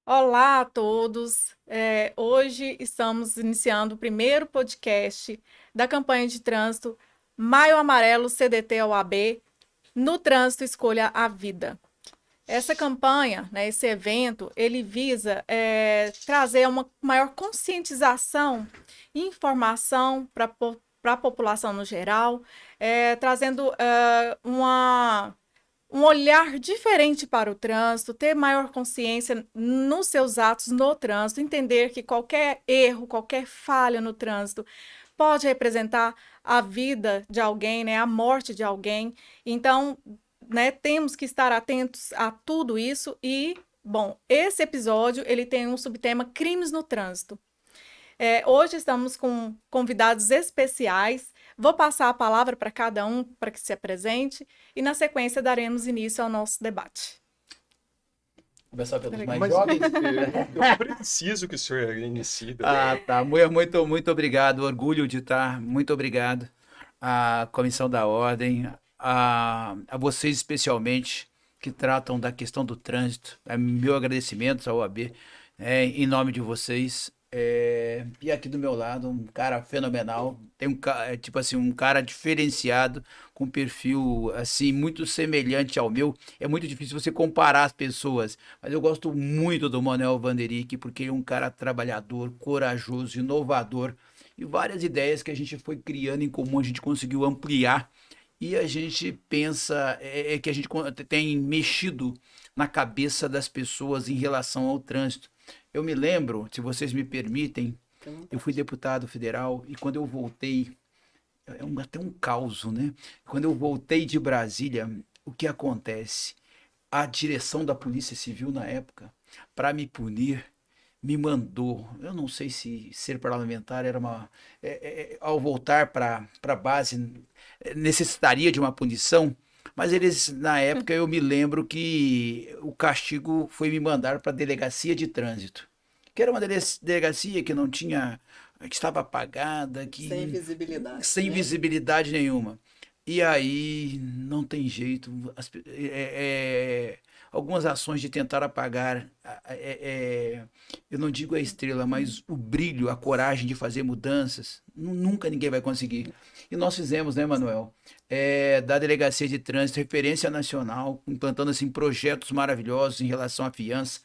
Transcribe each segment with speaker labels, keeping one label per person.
Speaker 1: Olá a todos. Hoje estamos iniciando o primeiro podcast da campanha de trânsito Maio Amarelo CDT OAB no Trânsito Escolha a Vida. Essa campanha, né, esse evento, ele visa trazer uma maior conscientização e informação para a população no geral, trazendo um olhar diferente para o trânsito, ter maior consciência nos seus atos no trânsito, entender que qualquer erro, qualquer falha no trânsito pode representar a vida de alguém, né, a morte de alguém. Então, né, temos que estar atentos a tudo isso e, bom, esse episódio ele tem um subtema crimes no trânsito. Hoje estamos com convidados especiais. Vou passar a palavra para cada um para que se apresente e, na sequência, daremos início ao nosso debate.
Speaker 2: Começar pelos mais jovens.
Speaker 3: Eu preciso que o senhor inicie.
Speaker 2: Tá. Muito obrigado. Orgulho de estar. Muito obrigado à Comissão da Ordem, a vocês especialmente que tratam da questão do trânsito. Meu agradecimento à OAB, em nome de vocês. E aqui do meu lado, um cara fenomenal, tem um cara diferenciado, com um perfil assim muito semelhante ao meu. É muito difícil você comparar as pessoas, mas eu gosto muito do Manuel Vanderick, porque ele é um cara trabalhador, corajoso, inovador, e várias ideias que a gente foi criando em comum, a gente conseguiu ampliar. E a gente pensa que a gente tem mexido na cabeça das pessoas em relação ao trânsito. Eu me lembro, se vocês me permitem, eu fui deputado federal e quando eu voltei, até um caos, né? Quando eu voltei de Brasília, o que acontece? A direção da Polícia Civil na época, para me punir, me mandou. Eu não sei se ser parlamentar era uma. Ao voltar para a base, necessitaria de uma punição. Mas eles, na época, eu me lembro que o castigo foi me mandar para a delegacia de trânsito, que era uma delegacia que não tinha, que estava apagada, que
Speaker 4: Sem visibilidade.
Speaker 2: sem
Speaker 4: né?
Speaker 2: visibilidade nenhuma. E aí não tem jeito. Algumas ações de tentar apagar, eu não digo a estrela, mas o brilho, a coragem de fazer mudanças, nunca ninguém vai conseguir. E nós fizemos, né, Manuel? Da Delegacia de Trânsito, referência nacional, implantando assim, projetos maravilhosos em relação à fiança.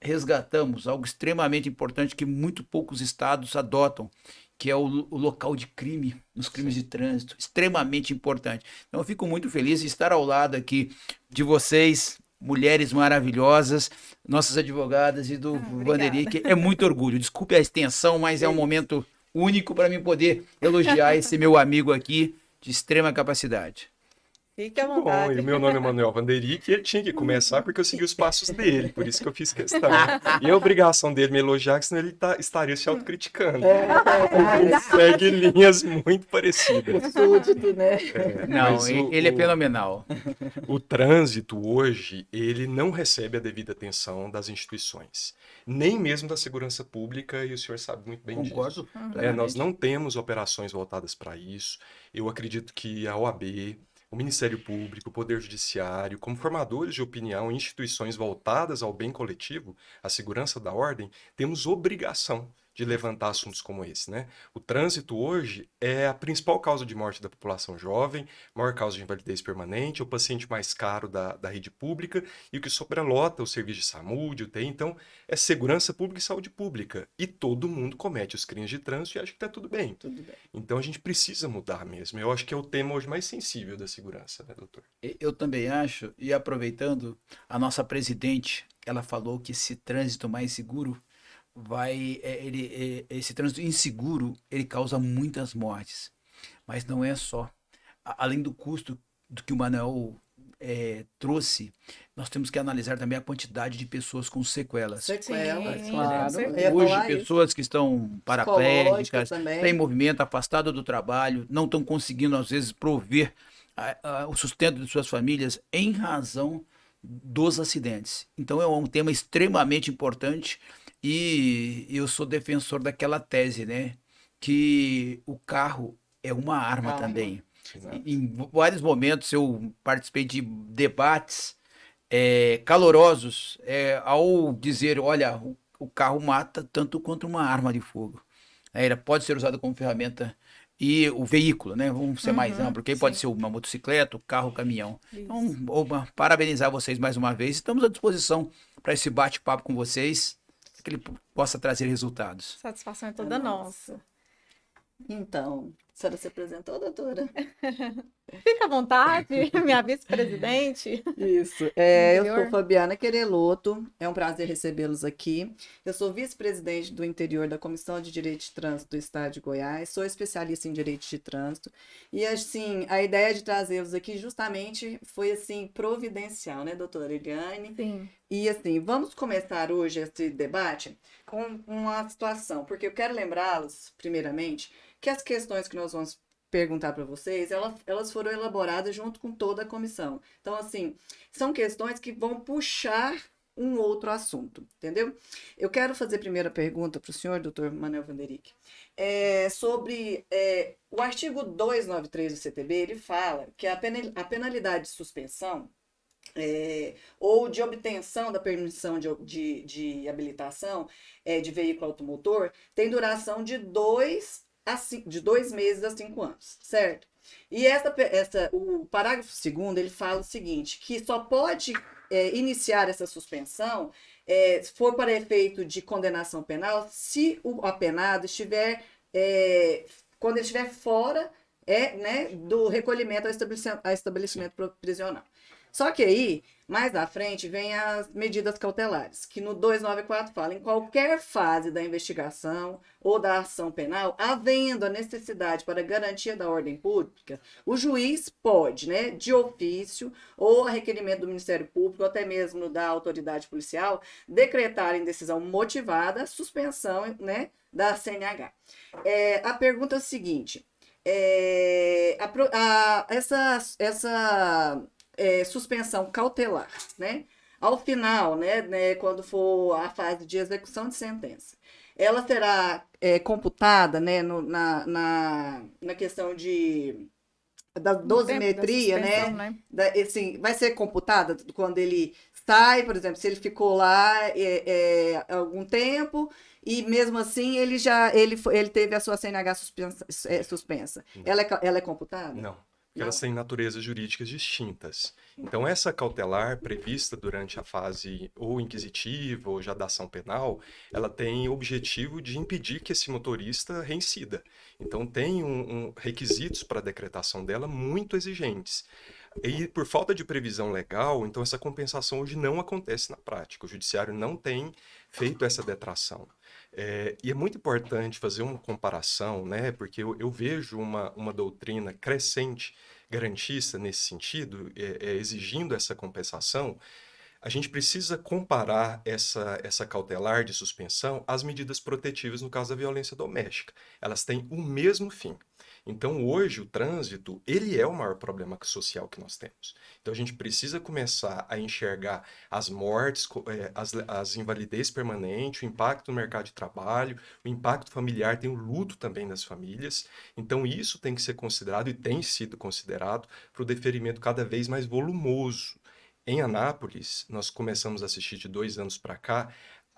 Speaker 2: Resgatamos algo extremamente importante que muito poucos estados adotam, que é o local de crime, nos crimes de trânsito, extremamente importante. Então eu fico muito feliz de estar ao lado aqui de vocês, mulheres maravilhosas, nossas advogadas e do Vanderick. É muito orgulho. Desculpe a extensão, mas é um momento único para mim poder elogiar esse meu amigo aqui de extrema capacidade.
Speaker 1: Fique à
Speaker 3: Bom,
Speaker 1: vontade.
Speaker 3: e meu nome é Manuel Vanderick e ele tinha que começar porque eu segui os passos dele, por isso que eu fiz questão. E a obrigação dele me elogiar, que senão ele estaria se autocriticando. Ele segue linhas muito parecidas.
Speaker 4: Súdito, né?
Speaker 2: Não,
Speaker 3: Mas
Speaker 2: ele é fenomenal.
Speaker 3: O trânsito hoje, ele não recebe a devida atenção das instituições, nem mesmo da segurança pública, e o senhor sabe muito bem
Speaker 2: Concordo
Speaker 3: disso.
Speaker 2: plenamente.
Speaker 3: Nós não temos operações voltadas para isso. Eu acredito que a OAB, o Ministério Público, o Poder Judiciário, como formadores de opinião, instituições voltadas ao bem coletivo, à segurança da ordem, temos obrigação de levantar assuntos como esse, né? O trânsito hoje é a principal causa de morte da população jovem, maior causa de invalidez permanente, o paciente mais caro da rede pública e o que sobrelota o serviço de SAMU, de UTI. Então, é segurança pública e saúde pública. E todo mundo comete os crimes de trânsito e acha que está tudo bem.
Speaker 4: Tudo bem.
Speaker 3: Então, a gente precisa mudar mesmo. Eu acho que é o tema hoje mais sensível da segurança, né, doutor?
Speaker 2: Eu também acho, e aproveitando, a nossa presidente, ela falou que esse trânsito mais seguro esse trânsito inseguro, ele causa muitas mortes. Mas não é só. Além do custo do que o Manuel trouxe, nós temos que analisar também a quantidade de pessoas com sequelas.
Speaker 4: Sequelas,
Speaker 1: Sim,
Speaker 4: claro.
Speaker 1: com certeza.
Speaker 4: Eu ia
Speaker 2: Hoje,
Speaker 4: falar isso.
Speaker 2: pessoas que estão paraplégicas,
Speaker 4: Psicológica também.
Speaker 2: sem movimento, afastadas do trabalho, não estão conseguindo, às vezes, prover o sustento de suas famílias em razão dos acidentes. Então, é um tema extremamente importante e eu sou defensor daquela tese, né? Que o carro é uma arma
Speaker 4: Arma.
Speaker 2: também.
Speaker 3: Exato.
Speaker 2: Em vários momentos eu participei de debates calorosos ao dizer, olha, o carro mata tanto quanto uma arma de fogo. Ela pode ser usada como ferramenta e o veículo, né? Vamos ser mais
Speaker 1: Uhum,
Speaker 2: amplo, porque pode
Speaker 1: sim,
Speaker 2: ser uma motocicleta, o carro, o caminhão. Então,
Speaker 1: isso.
Speaker 2: parabenizar vocês mais uma vez. Estamos à disposição para esse bate-papo com vocês, que ele possa trazer resultados.
Speaker 1: Satisfação é toda nossa.
Speaker 4: Então, a senhora se apresentou, doutora?
Speaker 1: Fica à vontade, minha vice-presidente
Speaker 4: Isso.
Speaker 1: do
Speaker 4: Eu sou
Speaker 1: interior.
Speaker 4: Fabiana Quereloto. É um prazer recebê-los aqui. Eu sou vice-presidente do interior da Comissão de Direito de Trânsito do Estado de Goiás. Sou especialista em direito de trânsito. E, assim, a ideia de trazê-los aqui justamente foi, assim, providencial, né, doutora Eliane?
Speaker 1: Sim,
Speaker 4: E, assim, vamos começar hoje esse debate com uma situação, porque eu quero lembrá-los, primeiramente, que as questões que nós vamos perguntar para vocês, elas foram elaboradas junto com toda a comissão. Então, assim, são questões que vão puxar um outro assunto, entendeu? Eu quero fazer a primeira pergunta para o senhor, doutor Manuel Vanderick, sobre o artigo 293 do CTB, ele fala que a penalidade de suspensão ou de obtenção da permissão de habilitação de veículo automotor tem duração de 2 meses a 5 anos, certo? E o parágrafo 2º, ele fala o seguinte, que só pode iniciar essa suspensão se for para efeito de condenação penal se o apenado estiver, quando ele estiver fora né, do recolhimento ao estabelecimento prisional. Só que aí, mais à frente, vem as medidas cautelares, que no 294 fala, em qualquer fase da investigação ou da ação penal, havendo a necessidade para garantia da ordem pública, o juiz pode, né, de ofício ou a requerimento do Ministério Público, ou até mesmo da autoridade policial, decretar em decisão motivada a suspensão, né, da CNH. A pergunta é a seguinte, essa suspensão cautelar, né? Ao final, né, quando for a fase de execução de sentença, ela será computada, né, na questão da
Speaker 1: no tempo da
Speaker 4: dosimetria,
Speaker 1: suspensão,
Speaker 4: né?
Speaker 1: né?
Speaker 4: Assim, vai ser computada quando ele sai, por exemplo, se ele ficou lá algum tempo e mesmo assim ele teve a sua CNH suspensa. Ela é computada?
Speaker 3: Não, porque
Speaker 4: Não.
Speaker 3: elas têm naturezas jurídicas distintas. Então, essa cautelar prevista durante a fase ou inquisitiva ou já da ação penal, ela tem o objetivo de impedir que esse motorista reincida. Então, tem requisitos para a decretação dela muito exigentes. E por falta de previsão legal, então essa compensação hoje não acontece na prática. O judiciário não tem feito essa detração. E é muito importante fazer uma comparação, né? Porque eu vejo uma doutrina crescente garantista nesse sentido, exigindo essa compensação. A gente precisa comparar essa cautelar de suspensão às medidas protetivas no caso da violência doméstica. Elas têm o mesmo fim. Então, hoje, o trânsito, ele é o maior problema social que nós temos. Então, a gente precisa começar a enxergar as mortes, as invalidez permanentes, o impacto no mercado de trabalho, o impacto familiar, tem o luto também das famílias. Então, isso tem que ser considerado e tem sido considerado para o deferimento cada vez mais volumoso. Em Anápolis, nós começamos a assistir de 2 anos para cá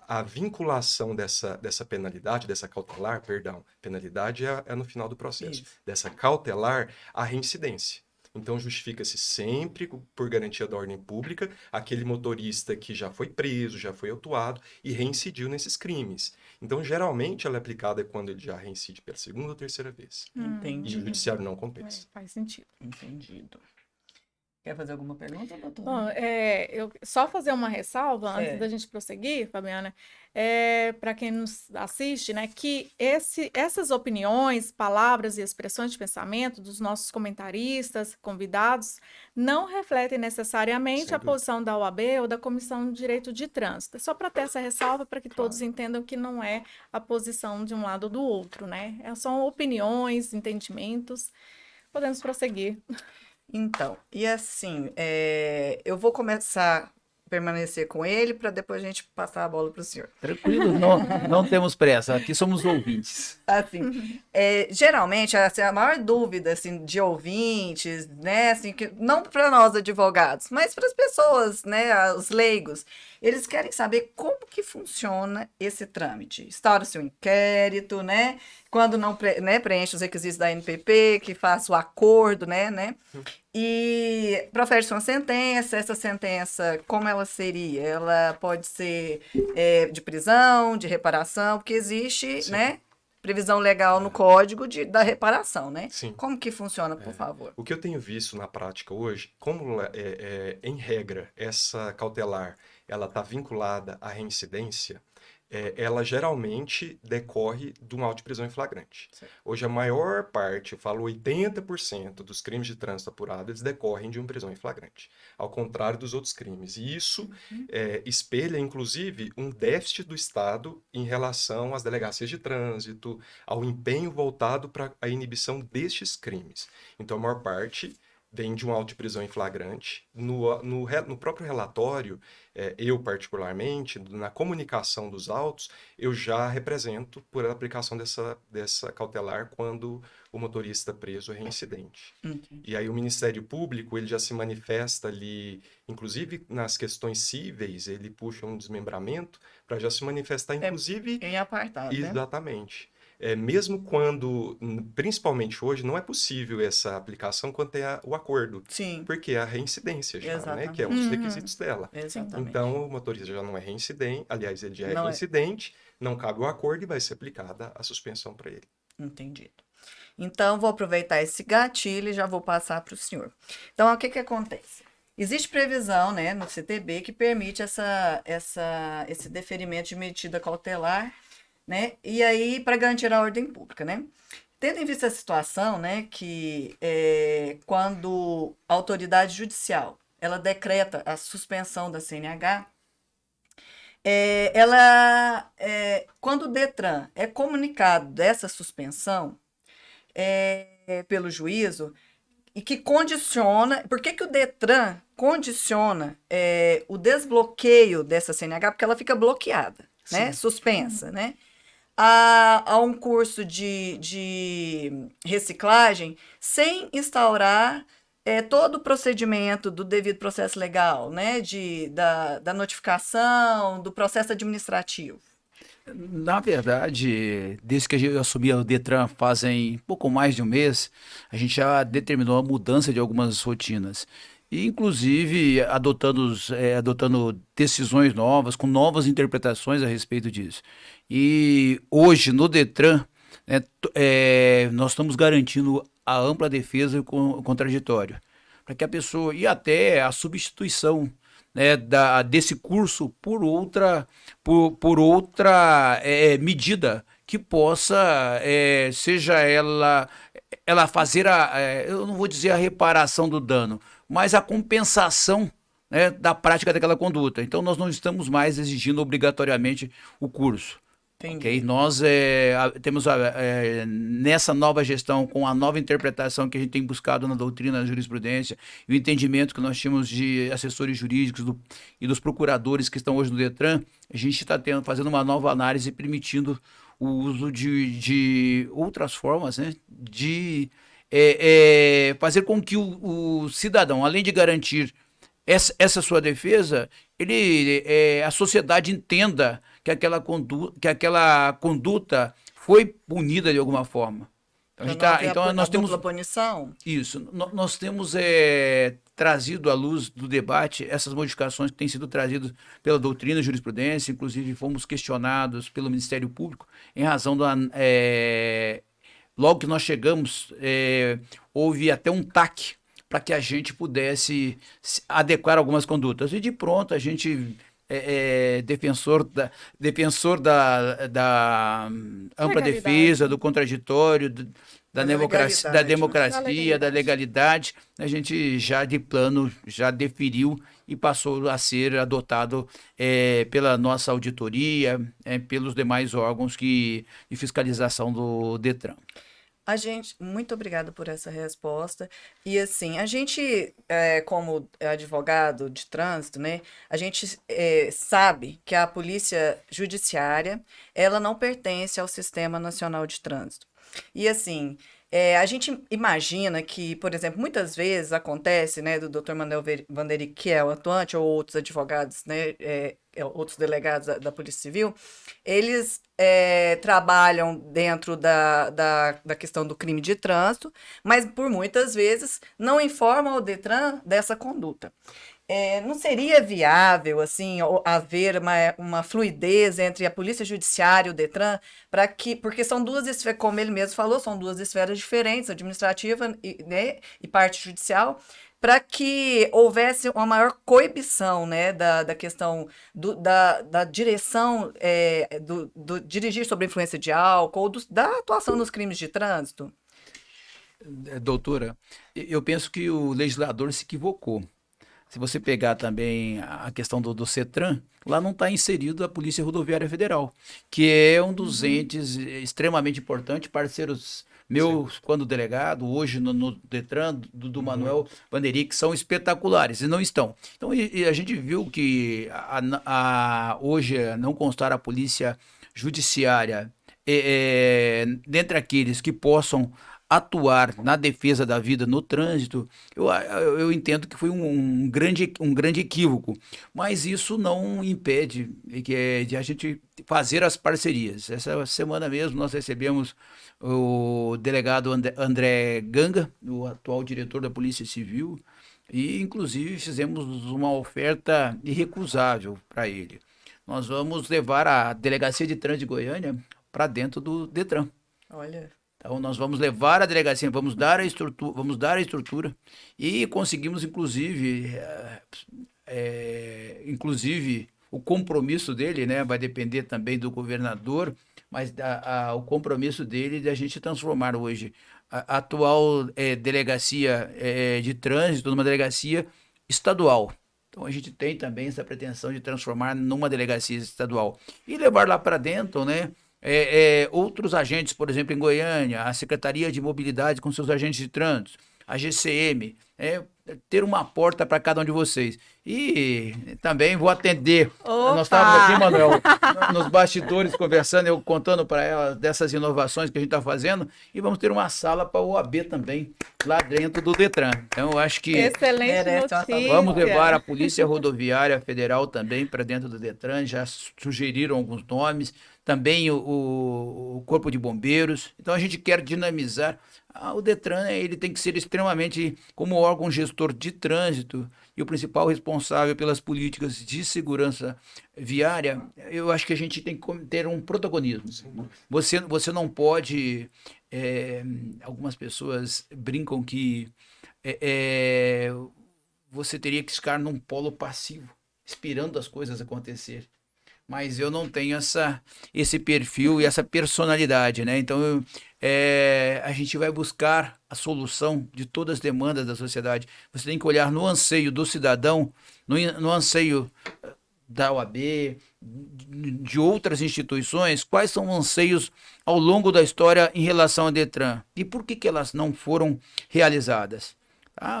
Speaker 3: a vinculação dessa penalidade, dessa cautelar, perdão, penalidade é no final do processo,
Speaker 4: Isso.
Speaker 3: dessa cautelar, a reincidência. Então, justifica-se sempre, por garantia da ordem pública, aquele motorista que já foi preso, já foi autuado e reincidiu nesses crimes. Então, geralmente, ela é aplicada quando ele já reincide pela segunda ou terceira vez. E o
Speaker 4: Entendi.
Speaker 3: judiciário não compensa.
Speaker 1: Faz sentido.
Speaker 4: Entendido. Quer fazer alguma pergunta, doutora?
Speaker 1: Bom, eu só fazer uma ressalva antes da gente prosseguir, Fabiana, para quem nos assiste, né, que essas opiniões, palavras e expressões de pensamento dos nossos comentaristas, convidados, não refletem necessariamente
Speaker 3: Sem
Speaker 1: a
Speaker 3: dúvida.
Speaker 1: posição da OAB ou da Comissão de Direito de Trânsito. É só para ter essa ressalva para que todos entendam que não é a posição de um lado ou do outro, né? São opiniões, entendimentos. Podemos prosseguir.
Speaker 4: Então, e assim, eu vou começar permanecer com ele para depois a gente passar a bola para o senhor.
Speaker 2: Tranquilo, não temos pressa. Aqui somos ouvintes.
Speaker 4: Assim, geralmente, assim, a maior dúvida assim, de ouvintes, né, assim, que, não para nós advogados, mas para as pessoas, né, os leigos, eles querem saber como que funciona esse trâmite. Instaura-se um inquérito, né, quando não preenche os requisitos da NPP, que faça o acordo, né, e profere-se uma sentença. Essa sentença, como ela seria? Ela pode ser de prisão, de reparação, porque existe,
Speaker 3: Sim.
Speaker 4: né, previsão legal no código da reparação, né?
Speaker 3: Sim.
Speaker 4: Como que funciona, por favor?
Speaker 3: O que eu tenho visto na prática hoje, como em regra essa cautelar ela está vinculada à reincidência, ela geralmente decorre de um auto de prisão em flagrante.
Speaker 4: Certo.
Speaker 3: Hoje a maior parte, eu falo 80% dos crimes de trânsito apurado, eles decorrem de uma prisão em flagrante, ao contrário dos outros crimes. E isso espelha, inclusive, um déficit do Estado em relação às delegacias de trânsito, ao empenho voltado para a inibição destes crimes. Então, a maior parte vem de um auto de prisão em flagrante. No próprio relatório, eu particularmente, na comunicação dos autos, eu já represento por aplicação dessa cautelar quando o motorista preso é reincidente. E aí o Ministério Público, ele já se manifesta ali, inclusive nas questões cíveis, ele puxa um desmembramento para já se manifestar, inclusive...
Speaker 4: Em apartado, né?
Speaker 3: Exatamente. Mesmo quando, principalmente hoje, não é possível essa aplicação quando tem o acordo.
Speaker 4: Sim.
Speaker 3: Porque é a reincidência já, né?
Speaker 4: Exatamente.
Speaker 3: Que é um dos requisitos dela.
Speaker 4: Exatamente.
Speaker 3: Então, o motorista já não é reincidente, aliás, ele já é
Speaker 4: Não é.
Speaker 3: reincidente, não cabe o acordo e vai ser aplicada a suspensão para ele.
Speaker 4: Entendido. Então, vou aproveitar esse gatilho e já vou passar para o senhor. Então, o que acontece? Existe previsão, né, no CTB que permite esse deferimento de medida cautelar, né? E aí, para garantir a ordem pública, né? Tendo em vista a situação, né, que quando a autoridade judicial ela decreta a suspensão da CNH, quando o Detran é comunicado dessa suspensão pelo juízo, e que condiciona... Por que o Detran condiciona o desbloqueio dessa CNH? Porque ela fica bloqueada, né? Suspensa, né? A um curso de reciclagem sem instaurar todo o procedimento do devido processo legal, né? Da notificação, do processo administrativo.
Speaker 2: Na verdade, desde que eu assumi o Detran fazem pouco mais de um mês, a gente já determinou a mudança de algumas rotinas. E, inclusive, adotando decisões novas, com novas interpretações a respeito disso. E hoje, no Detran, nós estamos garantindo a ampla defesa e o contraditório, para que a pessoa, e até a substituição, né, desse curso por outra medida que possa, seja ela fazer eu não vou dizer a reparação do dano, mas a compensação, né, da prática daquela conduta. Então, nós não estamos mais exigindo obrigatoriamente o curso. Okay? Nós temos nessa nova gestão, com a nova interpretação que a gente tem buscado na doutrina, na jurisprudência, e o entendimento que nós tínhamos de assessores jurídicos e dos procuradores que estão hoje no Detran, a gente está fazendo uma nova análise permitindo o uso de outras formas, né, de fazer com que o cidadão, além de garantir essa sua defesa, a sociedade entenda que aquela conduta foi punida de alguma forma. Então nós temos
Speaker 4: punição.
Speaker 2: Isso. Nós temos trazido à luz do debate essas modificações que têm sido trazidas pela doutrina e jurisprudência, inclusive fomos questionados pelo Ministério Público em razão logo que nós chegamos, houve até um TAC para que a gente pudesse adequar algumas condutas. E de pronto a gente defensor da ampla defesa, do contraditório, da democracia, da legalidade, a gente já de plano já deferiu e passou a ser adotado pela nossa auditoria, pelos demais órgãos de fiscalização do Detran.
Speaker 4: Muito obrigada por essa resposta. E assim, a gente, como advogado de trânsito, né, a gente sabe que a Polícia Judiciária, ela não pertence ao Sistema Nacional de Trânsito. E assim, a gente imagina que, por exemplo, muitas vezes acontece, né, do Dr. Manuel Vanderick, que é o atuante, ou outros advogados, né, outros delegados da Polícia Civil, eles trabalham dentro da questão do crime de trânsito, mas por muitas vezes não informam ao Detran dessa conduta. Não seria viável assim haver uma fluidez entre a Polícia Judiciária e o Detran porque são duas esferas, como ele mesmo falou, são duas esferas diferentes, administrativa né, e parte judicial, para que houvesse uma maior coibição, né, da questão da direção do dirigir sob influência de álcool, ou da atuação nos crimes de trânsito?
Speaker 2: Doutora, eu penso que o legislador se equivocou. Se você pegar também a questão do CETRAN, lá não está inserido a Polícia Rodoviária Federal, que é um dos entes extremamente importantes, parceiros meus quando delegado, hoje no Detran, do Manuel Vanderick, são espetaculares, e não estão. Então, e a gente viu que hoje não constar a Polícia Judiciária dentre aqueles que possam atuar na defesa da vida no trânsito, eu entendo que foi um grande equívoco, mas isso não impede de a gente fazer as parcerias. Essa semana mesmo nós recebemos o delegado André Ganga, o atual diretor da Polícia Civil, e inclusive fizemos uma oferta irrecusável para ele. Nós vamos levar a Delegacia de Trânsito de Goiânia para dentro do Detran.
Speaker 4: Olha.
Speaker 2: Então, nós vamos levar a delegacia, vamos dar a estrutura e conseguimos, inclusive, o compromisso dele, né, vai depender também do governador, mas o compromisso dele de a gente transformar hoje a atual delegacia de trânsito numa delegacia estadual. Então, a gente tem também essa pretensão de transformar numa delegacia estadual e levar lá para dentro, né? Outros agentes, por exemplo, em Goiânia, a Secretaria de Mobilidade com seus agentes de trânsito, a GCM, ter uma porta para cada um de vocês. E também vou atender.
Speaker 1: Opa!
Speaker 2: Nós estávamos aqui, Manuel, nos bastidores conversando, eu contando para ela dessas inovações que a gente está fazendo, e vamos ter uma sala para o OAB também, lá dentro do Detran. Então, eu acho que
Speaker 1: Excelente notícia.
Speaker 2: vamos levar a Polícia Rodoviária Federal também para dentro do Detran, já sugeriram alguns nomes, também o Corpo de Bombeiros. Então, a gente quer dinamizar. O Detran ele tem que ser extremamente, como órgão gestor de trânsito e o principal responsável pelas políticas de segurança viária, eu acho que a gente tem que ter um protagonismo. Você não pode... algumas pessoas brincam que você teria que ficar num polo passivo, esperando as coisas acontecer. Mas eu não tenho esse perfil e essa personalidade, né? Então, a gente vai buscar a solução de todas as demandas da sociedade. Você tem que olhar no anseio do cidadão, no anseio da OAB, de outras instituições, quais são os anseios ao longo da história em relação ao Detran e por que elas não foram realizadas.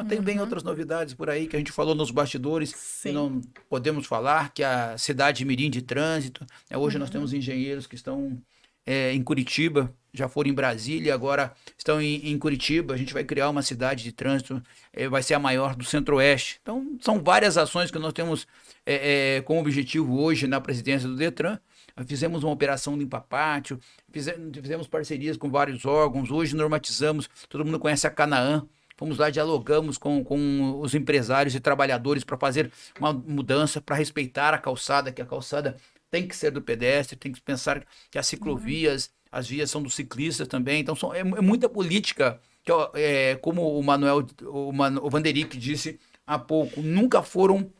Speaker 2: Tem bem outras novidades por aí que a gente falou nos bastidores.
Speaker 4: Sim.
Speaker 2: E não podemos falar que a cidade mirim de trânsito, hoje nós temos engenheiros que estão em Curitiba, já foram em Brasília, agora estão em Curitiba. A gente vai criar uma cidade de trânsito, vai ser a maior do Centro-Oeste. Então, são várias ações que nós temos como objetivo hoje na presidência do Detran. Fizemos uma operação limpa-pátio, fizemos parcerias com vários órgãos, hoje normatizamos, todo mundo conhece a Canaã. Fomos lá, dialogamos com os empresários e trabalhadores para fazer uma mudança, para respeitar a calçada, que a calçada tem que ser do pedestre, tem que pensar que as ciclovias, as vias são dos ciclistas também. Então, é muita política, que, como o Vanderick disse há pouco, nunca foram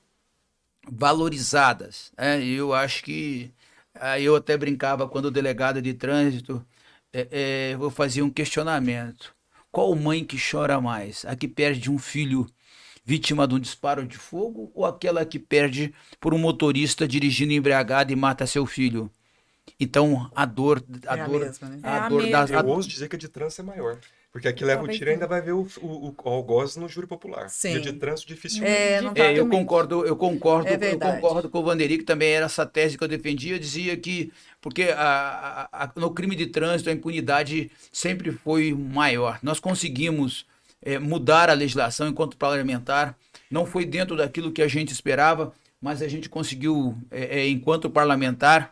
Speaker 2: valorizadas. Eu acho que... eu até brincava quando o delegado de trânsito, eu fazia um questionamento. Qual mãe que chora mais? A que perde um filho vítima de um disparo de fogo ou aquela que perde por um motorista dirigindo embriagado e mata seu filho? Então, a dor,
Speaker 4: É a mesma, né?
Speaker 1: É a
Speaker 2: dor
Speaker 1: mesma.
Speaker 3: Eu ouso dizer que a de trânsito é maior. Porque aqui leva o
Speaker 1: Talvez
Speaker 3: tiro e ainda
Speaker 1: sim.
Speaker 3: vai ver o algoz no júri popular. E a de
Speaker 4: Sim.
Speaker 3: trânsito dificilmente.
Speaker 4: Não tá.
Speaker 2: eu
Speaker 1: Dificilmente.
Speaker 2: concordo,
Speaker 4: É verdade.
Speaker 2: com o Vanderlei, que também era essa tese que eu defendia, dizia que, porque no crime de trânsito a impunidade sempre foi maior. Nós conseguimos mudar a legislação enquanto parlamentar, não foi dentro daquilo que a gente esperava, mas a gente conseguiu, enquanto parlamentar,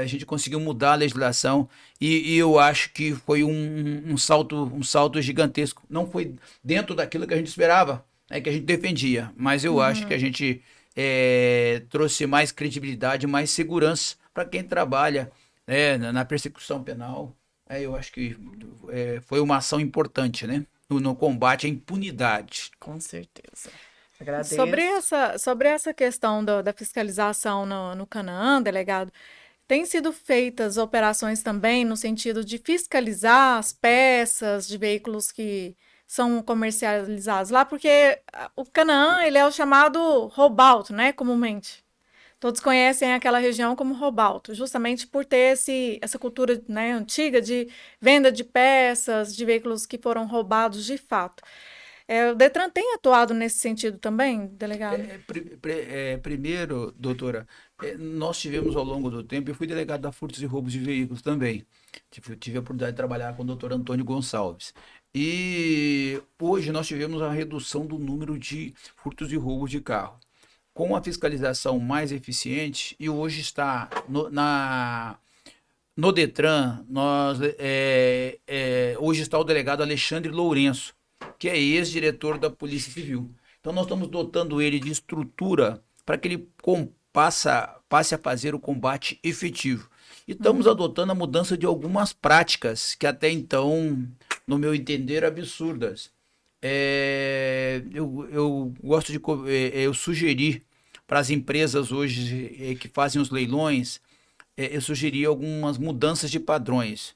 Speaker 2: a gente conseguiu mudar a legislação e eu acho que foi um salto gigantesco. Não foi dentro daquilo que a gente esperava, que a gente defendia, mas eu acho que a gente trouxe mais credibilidade, mais segurança para quem trabalha na persecução penal. Eu acho que foi uma ação importante, né? No combate à impunidade.
Speaker 4: Com certeza. Agradeço.
Speaker 1: Sobre essa questão da fiscalização no Canaã, delegado, têm sido feitas operações também no sentido de fiscalizar as peças de veículos que são comercializados lá, porque o Canaã, ele é o chamado roubalto, né, comumente. Todos conhecem aquela região como roubalto, justamente por ter essa cultura, né, antiga de venda de peças, de veículos que foram roubados de fato. O Detran tem atuado nesse sentido também, delegado?
Speaker 2: Primeiro, doutora, nós tivemos ao longo do tempo, eu fui delegado da furtos e roubos de veículos também. Tive a oportunidade de trabalhar com o doutor Antônio Gonçalves. E hoje nós tivemos a redução do número de furtos e roubos de carro. Com a fiscalização mais eficiente, e hoje está no Detran, hoje está o delegado Alexandre Lourenço, que é ex-diretor da Polícia Civil. Então nós estamos dotando ele de estrutura para que ele passe a fazer o combate efetivo. E estamos adotando a mudança de algumas práticas que até então, no meu entender, absurdas. Eu gosto eu sugeri para as empresas hoje que fazem os leilões, eu sugeri algumas mudanças de padrões.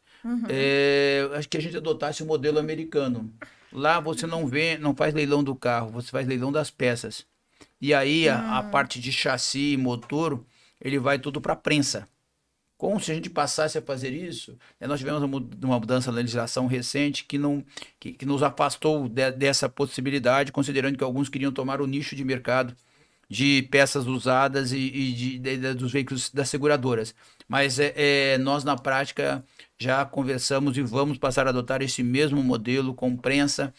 Speaker 2: Acho que a gente adotasse o modelo americano. Lá você não faz leilão do carro, você faz leilão das peças. E aí a parte de chassi e motor, ele vai tudo para a prensa. Como se a gente passasse a fazer isso, nós tivemos uma mudança na legislação recente que nos afastou dessa possibilidade, considerando que alguns queriam tomar o nicho de mercado de peças usadas e dos veículos das seguradoras. Mas nós, na prática, já conversamos e vamos passar a adotar esse mesmo modelo com prensa,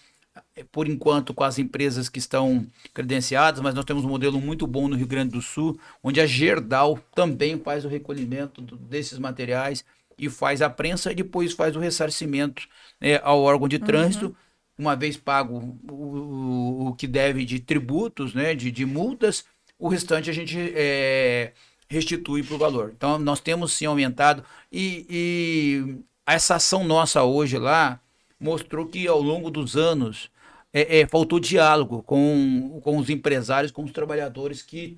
Speaker 2: por enquanto com as empresas que estão credenciadas, mas nós temos um modelo muito bom no Rio Grande do Sul, onde a Gerdau também faz o recolhimento desses materiais e faz a prensa e depois faz o ressarcimento ao órgão de trânsito, uma vez pago o que deve de tributos, né, de multas, o restante a gente restitui para o valor. Então nós temos sim aumentado e essa ação nossa hoje lá mostrou que ao longo dos anos faltou diálogo com os empresários, com os trabalhadores que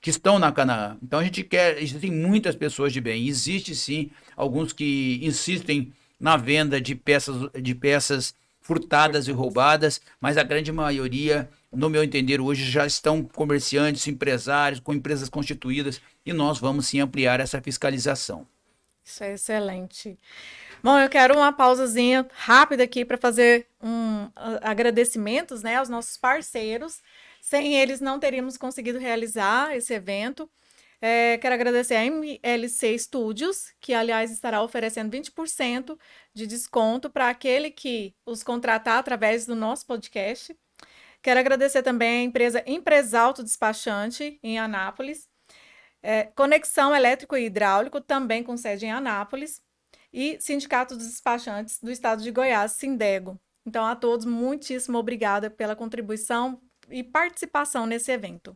Speaker 2: estão na Canaã. Então existem muitas pessoas de bem. Existe sim alguns que insistem na venda de peças furtadas e roubadas, mas a grande maioria, no meu entender, hoje já estão comerciantes, empresários, com empresas constituídas, e nós vamos sim ampliar essa fiscalização.
Speaker 1: Isso é excelente. Bom, eu quero uma pausazinha rápida aqui para fazer agradecimentos, né, aos nossos parceiros. Sem eles não teríamos conseguido realizar esse evento. Quero agradecer a MLC Studios, que, aliás, estará oferecendo 20% de desconto para aquele que os contratar através do nosso podcast. Quero agradecer também a empresa Empresalto Despachante, em Anápolis. Conexão Elétrico e Hidráulico, também com sede em Anápolis. E Sindicato dos Despachantes do Estado de Goiás, Sindego. Então, a todos, muitíssimo obrigada pela contribuição e participação nesse evento.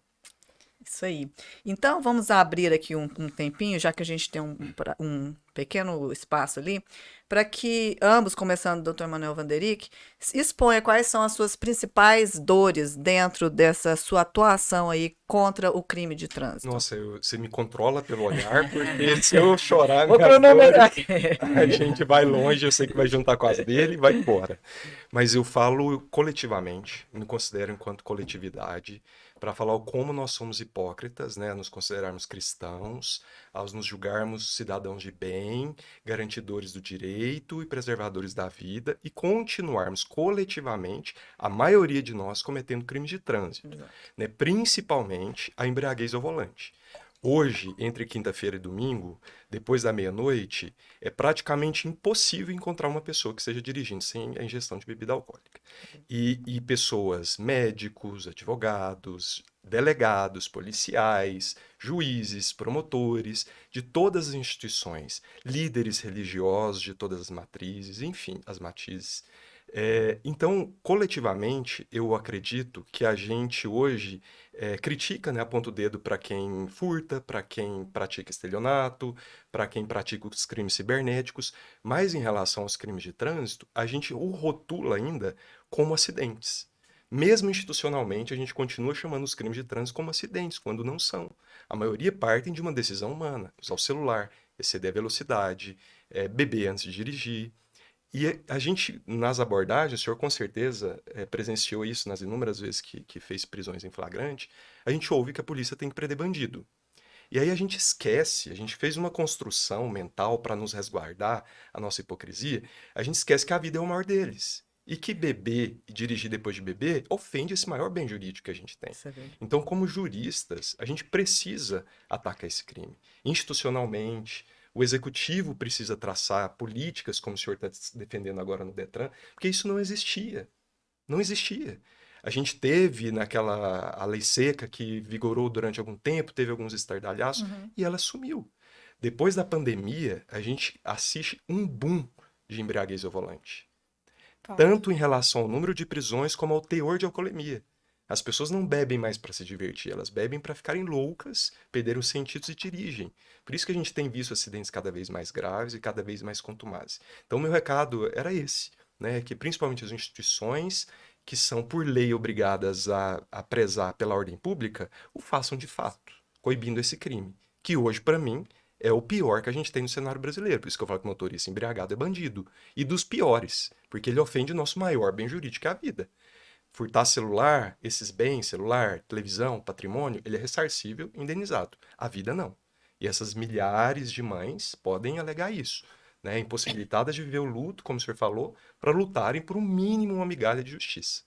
Speaker 4: Isso aí. Então, vamos abrir aqui um tempinho, já que a gente tem um pequeno espaço ali, para que ambos, começando o Dr. Manuel Vanderlei, exponha quais são as suas principais dores dentro dessa sua atuação aí contra o crime de trânsito.
Speaker 3: Nossa, você me controla pelo olhar, porque se eu chorar,
Speaker 4: Vou cronometrar.
Speaker 3: a gente vai longe, eu sei que vai juntar com as dele e vai embora. Mas eu falo coletivamente, me considero enquanto coletividade, para falar o como nós somos hipócritas, né, a nos considerarmos cristãos, aos nos julgarmos cidadãos de bem, garantidores do direito e preservadores da vida, e continuarmos coletivamente, a maioria de nós, cometendo crimes de trânsito,
Speaker 4: Exato.
Speaker 3: né, principalmente a embriaguez ao volante. Hoje, entre quinta-feira e domingo, depois da meia-noite, é praticamente impossível encontrar uma pessoa que esteja dirigindo sem a ingestão de bebida alcoólica. E pessoas, médicos, advogados, delegados, policiais, juízes, promotores, de todas as instituições, líderes religiosos de todas as matrizes, enfim, as matizes. Então, coletivamente, eu acredito que a gente hoje critica, né, aponta o dedo para quem furta, para quem pratica estelionato, para quem pratica os crimes cibernéticos, mas em relação aos crimes de trânsito, a gente o rotula ainda como acidentes. Mesmo institucionalmente, a gente continua chamando os crimes de trânsito como acidentes, quando não são. A maioria partem de uma decisão humana, usar o celular, exceder a velocidade, beber antes de dirigir. E a gente, nas abordagens, o senhor com certeza presenciou isso nas inúmeras vezes que fez prisões em flagrante, a gente ouve que a polícia tem que prender bandido. E aí a gente esquece, a gente fez uma construção mental para nos resguardar a nossa hipocrisia, a gente esquece que a vida é o maior deles. E que beber e dirigir depois de beber ofende esse maior bem jurídico que a gente tem.
Speaker 4: Isso é verdade.
Speaker 3: Então, como juristas, a gente precisa atacar esse crime. Institucionalmente, o executivo precisa traçar políticas, como o senhor está defendendo agora no Detran, porque isso não existia. Não existia. A gente teve a lei seca que vigorou durante algum tempo, teve alguns estardalhaços,
Speaker 1: Uhum.
Speaker 3: e ela sumiu. Depois da pandemia, a gente assiste um boom de embriaguez ao volante.
Speaker 1: Fato.
Speaker 3: Tanto em relação ao número de prisões como ao teor de alcoolemia. As pessoas não bebem mais para se divertir, elas bebem para ficarem loucas, perderem os sentidos e dirigem. Por isso que a gente tem visto acidentes cada vez mais graves e cada vez mais contumazes. Então, meu recado era esse, né? Que principalmente as instituições que são por lei obrigadas a prezar pela ordem pública, o façam de fato, coibindo esse crime, que hoje, para mim, é o pior que a gente tem no cenário brasileiro. Por isso que eu falo que o motorista embriagado é bandido. E dos piores, porque ele ofende o nosso maior bem jurídico, que é a vida. Furtar celular, esses bens, celular, televisão, patrimônio, ele é ressarcível, indenizado. A vida não. E essas milhares de mães podem alegar isso, né? Impossibilitadas de viver o luto, como o senhor falou, para lutarem por um mínimo, uma migalha de justiça.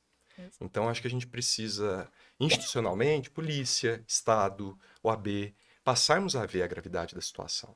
Speaker 3: Então, acho que a gente precisa, institucionalmente, polícia, Estado, OAB, passarmos a ver a gravidade da situação.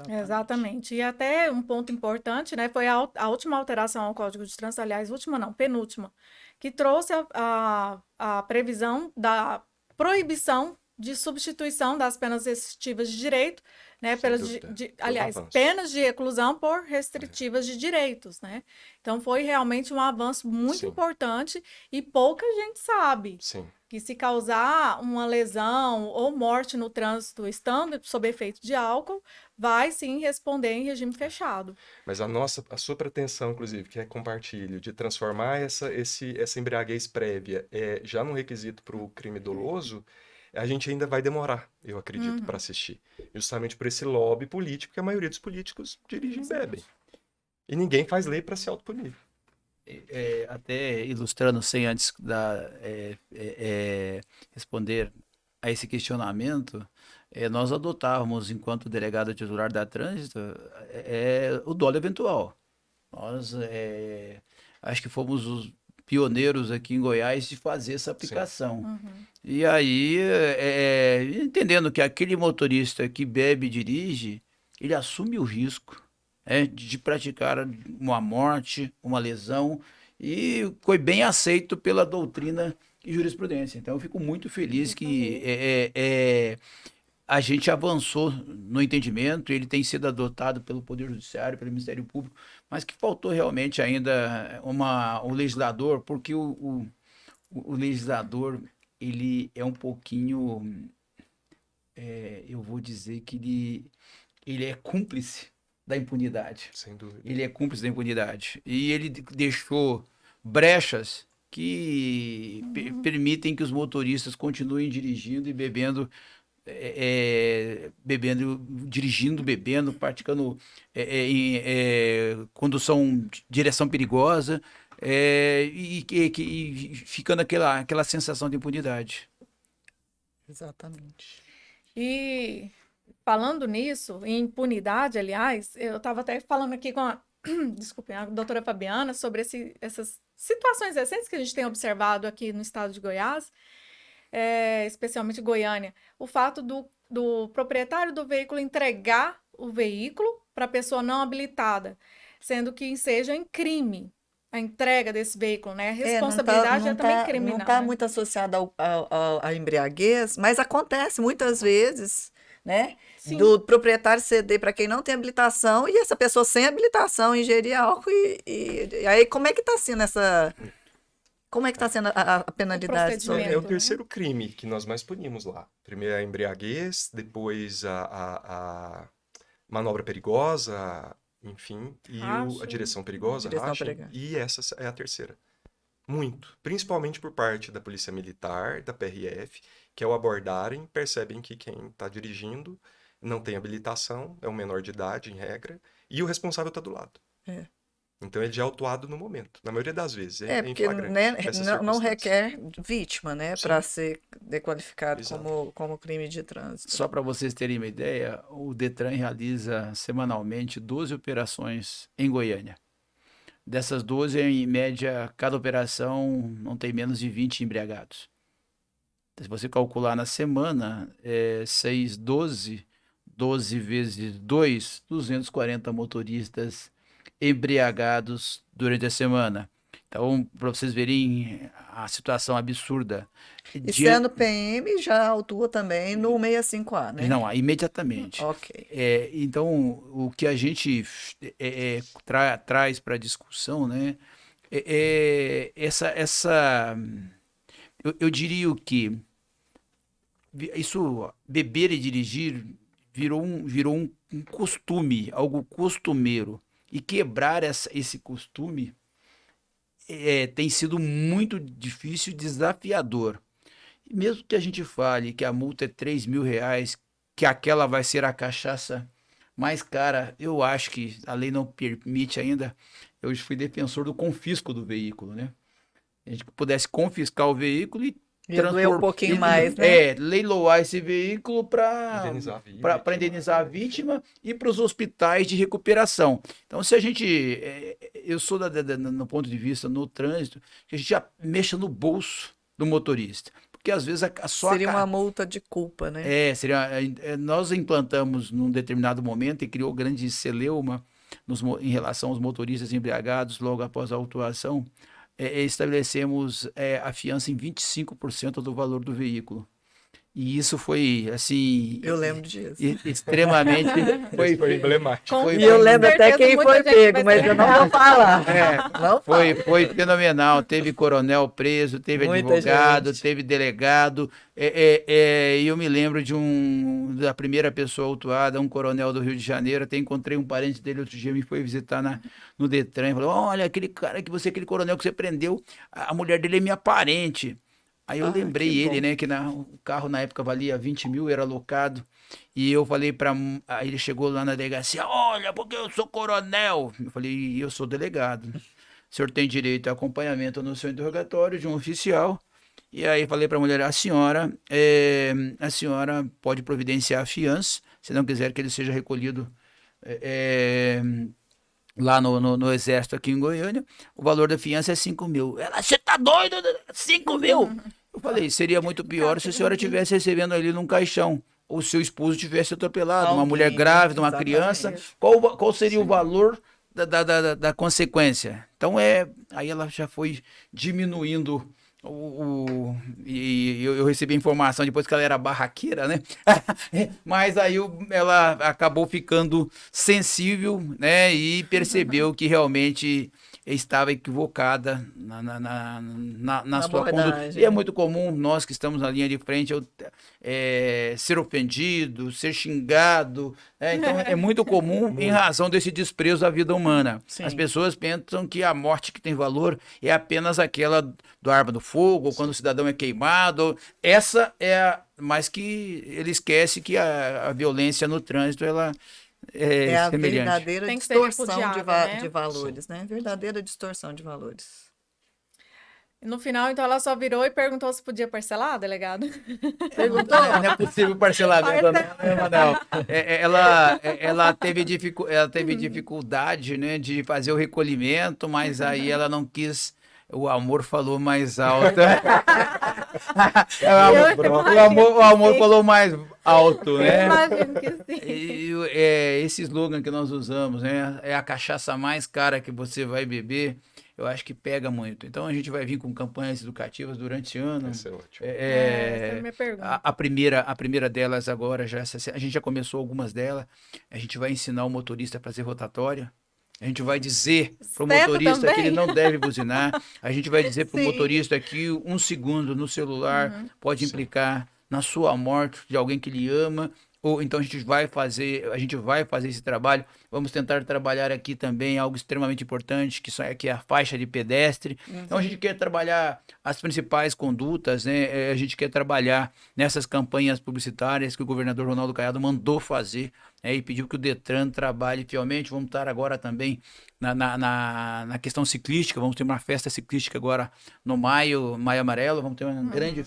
Speaker 1: Exatamente. E até um ponto importante, né, foi a última alteração ao Código de Trânsito, aliás, última não, penúltima, que trouxe a previsão da proibição de substituição das penas restritivas de direito, né,
Speaker 3: Sem
Speaker 1: pelas
Speaker 3: dúvida. Foi um
Speaker 1: aliás,
Speaker 3: avanço.
Speaker 1: penas de reclusão por restritivas de direitos, né? Então foi realmente um avanço muito
Speaker 3: Sim.
Speaker 1: importante e pouca gente sabe
Speaker 3: Sim.
Speaker 1: que se causar uma lesão ou morte no trânsito estando sob efeito de álcool, vai sim responder em regime fechado.
Speaker 3: Mas a sua pretensão, inclusive, que é compartilho, de transformar essa embriaguez prévia já num requisito para o crime doloso, a gente ainda vai demorar, eu acredito, para assistir. Justamente por esse lobby político, que a maioria dos políticos dirigem e bebem. E ninguém faz lei para se autopunir.
Speaker 2: Até ilustrando, sem antes responder a esse questionamento, nós adotávamos, enquanto delegado titular da Trânsito, o dolo eventual. Nós acho que fomos os pioneiros aqui em Goiás de fazer essa aplicação. E aí, entendendo que aquele motorista que bebe e dirige, ele assume o risco de praticar uma morte, uma lesão, e foi bem aceito pela doutrina e jurisprudência. Então, eu fico muito feliz que a gente avançou no entendimento, ele tem sido adotado pelo Poder Judiciário, pelo Ministério Público, mas que faltou realmente ainda o legislador, porque o legislador, ele é um pouquinho, eu vou dizer que ele é cúmplice da impunidade.
Speaker 3: Sem dúvida.
Speaker 2: Ele é cúmplice da impunidade. E ele deixou brechas que permitem que os motoristas continuem dirigindo e bebendo, dirigindo, bebendo, praticando condução, direção perigosa, e ficando aquela sensação de impunidade.
Speaker 5: Exatamente.
Speaker 1: E falando nisso, em impunidade, aliás, eu estava até falando aqui com desculpem, a doutora Fabiana sobre essas situações recentes que a gente tem observado aqui no estado de Goiás, especialmente Goiânia. O fato do proprietário do veículo entregar o veículo para a pessoa não habilitada, sendo que seja em crime a entrega desse veículo, né? A responsabilidade é também criminal.
Speaker 5: Não está
Speaker 1: né?
Speaker 5: muito associada à embriaguez, mas acontece muitas vezes, né?
Speaker 1: Sim.
Speaker 5: Do proprietário ceder para quem não tem habilitação e essa pessoa sem habilitação ingerir álcool e aí como é que está sendo como é que está sendo a penalidade sobre
Speaker 1: procedimento.
Speaker 3: É o
Speaker 1: né?
Speaker 3: terceiro crime que nós mais punimos lá. Primeiro a embriaguez, depois a manobra perigosa, enfim, e a
Speaker 1: Racho.
Speaker 3: direção perigosa,
Speaker 5: Direção
Speaker 3: racha,
Speaker 5: perigosa.
Speaker 3: e essa é a terceira. Muito. Principalmente por parte da Polícia Militar, da PRF, que ao abordarem, percebem que quem está dirigindo não tem habilitação, é um menor de idade, em regra, e o responsável está do lado.
Speaker 5: É.
Speaker 3: Então ele já é autuado no momento. Na maioria das vezes, em
Speaker 5: Porque
Speaker 3: flagrante,
Speaker 5: né,
Speaker 3: nessas
Speaker 5: não
Speaker 3: circunstâncias.
Speaker 5: requer vítima, né,
Speaker 3: Sim.
Speaker 5: para ser desqualificado
Speaker 3: Exato.
Speaker 5: como crime de trânsito.
Speaker 2: Só para vocês terem uma ideia, o Detran realiza semanalmente 12 operações em Goiânia. Dessas 12, em média, cada operação não tem menos de 20 embriagados. Se você calcular na semana, 6, 12, 12 vezes 2, 240 motoristas embriagados durante a semana. Então, para vocês verem a situação absurda.
Speaker 5: E sendo PM, já autua também no 65A, né?
Speaker 2: Não, imediatamente.
Speaker 5: Ok.
Speaker 2: Então, o que a gente traz para a discussão, né, eu diria que isso, beber e dirigir, virou um costume, algo costumeiro. E quebrar esse costume tem sido muito difícil e desafiador. E mesmo que a gente fale que a multa é R$ 3.000, que aquela vai ser a cachaça mais cara, eu acho que a lei não permite ainda. Eu fui defensor do confisco do veículo, né? A gente pudesse confiscar o veículo e
Speaker 5: Ia doer um pouquinho mais, né?
Speaker 2: leiloar esse veículo para
Speaker 3: Indenizar a vítima.
Speaker 2: indenizar a vítima e para os hospitais de recuperação. Então, se a gente, eu sou no ponto de vista no trânsito, que a gente já mexa no bolso do motorista. Porque às vezes
Speaker 5: Seria uma multa de culpa, né?
Speaker 2: nós implantamos num determinado momento e criou grande celeuma em relação aos motoristas embriagados logo após a autuação. Estabelecemos a fiança em 25% do valor do veículo. E isso foi, assim...
Speaker 5: Eu lembro disso.
Speaker 2: Extremamente...
Speaker 3: Foi emblemático.
Speaker 1: Com
Speaker 5: E eu lembro até
Speaker 1: certeza
Speaker 5: quem
Speaker 1: muita
Speaker 5: foi
Speaker 1: gente
Speaker 5: pego,
Speaker 1: vai
Speaker 5: mas
Speaker 1: ser
Speaker 5: eu não vou falar. Não
Speaker 2: Foi fenomenal. Teve coronel preso, teve
Speaker 5: Muita
Speaker 2: advogado,
Speaker 5: gente.
Speaker 2: teve delegado. E eu me lembro da primeira pessoa autuada, um coronel do Rio de Janeiro. Até encontrei um parente dele outro dia, me foi visitar no Detran e falou: olha, aquele aquele coronel que você prendeu, a mulher dele é minha parente. Aí eu lembrei
Speaker 5: que
Speaker 2: ele,
Speaker 5: bom.
Speaker 2: né, que o carro na época valia 20 mil, era alocado. E eu falei aí ele chegou lá na delegacia: olha, porque eu sou coronel. Eu falei: eu sou delegado. O senhor tem direito a acompanhamento no seu interrogatório de um oficial. E aí falei para a mulher: a senhora pode providenciar a fiança, se não quiser que ele seja recolhido lá no Exército aqui em Goiânia. O valor da fiança é 5 mil. Ela: você tá doido? 5 mil? Eu falei: seria muito pior se a senhora estivesse recebendo ali num caixão, ou seu esposo tivesse atropelado, uma
Speaker 5: Alguém,
Speaker 2: mulher grávida, uma
Speaker 5: exatamente.
Speaker 2: criança. Qual seria o valor da consequência? Então, aí ela já foi diminuindo e eu recebi a informação depois que ela era barraqueira, né? Mas aí ela acabou ficando sensível, né? E percebeu que realmente estava equivocada na sua conduta.
Speaker 5: abordagem.
Speaker 2: E é muito comum nós que estamos na linha de frente ser ofendido, ser xingado. Então é muito comum em razão desse desprezo à vida humana.
Speaker 5: Sim.
Speaker 2: As pessoas pensam que a morte que tem valor é apenas aquela do arma do fogo, ou quando o cidadão é queimado. Essa mas que ele esquece que a violência no trânsito ela
Speaker 5: É a
Speaker 2: semelhante.
Speaker 5: verdadeira
Speaker 1: Tem que ser
Speaker 5: distorção
Speaker 1: repudiada, né?
Speaker 5: de valores, né? Verdadeira distorção de valores.
Speaker 1: E no final, então, ela só virou e perguntou se podia parcelar, delegado?
Speaker 5: Perguntou?
Speaker 2: Não é possível parcelamento, né, Manel? Ela teve dificuldade, né, de fazer o recolhimento, mas aí ela não quis. O amor falou mais alto. O amor falou mais alto, né?
Speaker 1: Eu imagino que sim.
Speaker 2: Esse slogan que nós usamos, né? É a cachaça mais cara que você vai beber. Eu acho que pega muito. Então a gente vai vir com campanhas educativas durante esse ano.
Speaker 3: Isso é ótimo.
Speaker 1: Essa é a minha pergunta.
Speaker 2: A primeira delas agora, a gente já começou algumas delas. A gente vai ensinar o motorista a fazer rotatória. A gente vai dizer para o
Speaker 1: Seta
Speaker 2: motorista que
Speaker 1: também?
Speaker 2: ele não deve buzinar. A gente vai dizer para o
Speaker 1: Sim.
Speaker 2: motorista que 1 segundo no celular pode implicar na sua morte de alguém que lhe ama. Ou então a gente vai fazer esse trabalho. Vamos tentar trabalhar aqui também algo extremamente importante, que é a faixa de pedestre. Então a gente quer trabalhar as principais condutas, né? A gente quer trabalhar nessas campanhas publicitárias que o governador Ronaldo Caiado mandou fazer, né? E pediu que o Detran trabalhe fielmente. Vamos estar agora também na questão ciclística. Vamos ter uma festa ciclística agora no Maio Amarelo. Vamos ter uma grande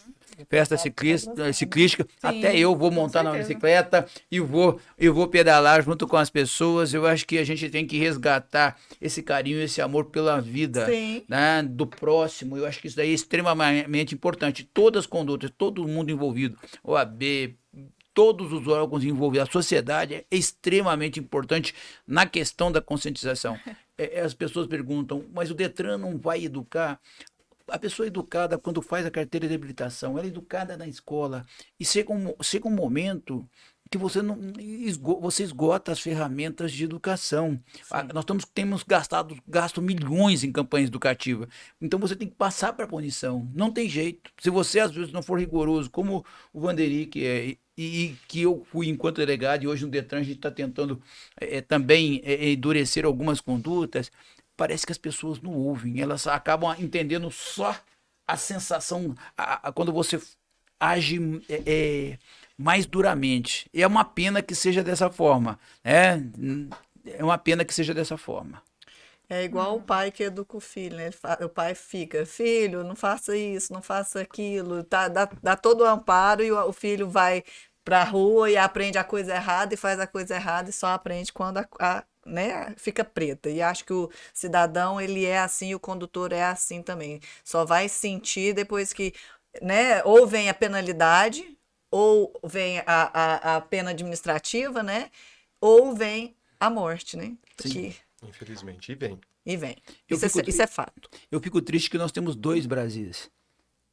Speaker 2: festa ciclística. Até eu vou montar na bicicleta e vou pedalar junto com as pessoas. Eu acho que a gente tem que resgatar esse carinho, esse amor pela vida,
Speaker 5: Sim.
Speaker 2: né, do próximo. Eu acho que isso daí é extremamente importante. Todas as condutas, todo mundo envolvido, OAB, todos os órgãos envolvidos, a sociedade é extremamente importante na questão da conscientização. As pessoas perguntam, mas o Detran não vai educar? A pessoa educada, quando faz a carteira de habilitação, ela é educada na escola. E chega um momento que você esgota as ferramentas de educação. Nós temos gasto milhões em campanhas educativas. Então você tem que passar para a punição. Não tem jeito. Se você, às vezes, não for rigoroso, como o Vanderi, que é, e que eu fui enquanto delegado, e hoje no Detran a gente está tentando também endurecer algumas condutas, parece que as pessoas não ouvem. Elas acabam entendendo só a sensação, quando você age mais duramente. E é uma pena que seja dessa forma, né? É uma pena que seja dessa forma.
Speaker 5: É igual o pai que educa o filho, né? O pai fica, filho, não faça isso, não faça aquilo, dá todo o amparo e o filho vai para a rua e aprende a coisa errada e faz a coisa errada e só aprende quando né, fica preta. E acho que o cidadão, ele é assim, o condutor é assim também. Só vai sentir depois que, né, ou vem a penalidade, ou vem a pena administrativa, né, ou vem a morte, né?
Speaker 2: Sim.
Speaker 3: Infelizmente, e vem.
Speaker 5: Isso é fato.
Speaker 2: Eu fico triste que nós temos 2 Brasis.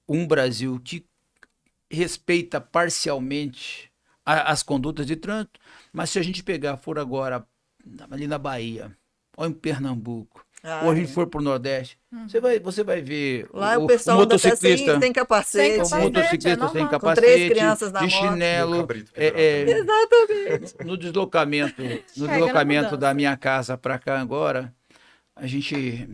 Speaker 2: Um Brasil que respeita parcialmente as condutas de trânsito, mas se a gente for agora ali na Bahia, ou em Pernambuco, ou a gente for para o Nordeste, você vai ver
Speaker 5: lá o pessoal
Speaker 2: motociclista
Speaker 5: sem capacete,
Speaker 2: o motociclista sem capacete,
Speaker 5: com 3 crianças na
Speaker 2: de
Speaker 5: moto.
Speaker 2: chinelo,
Speaker 5: Exatamente.
Speaker 2: no deslocamento da minha casa para cá agora, a gente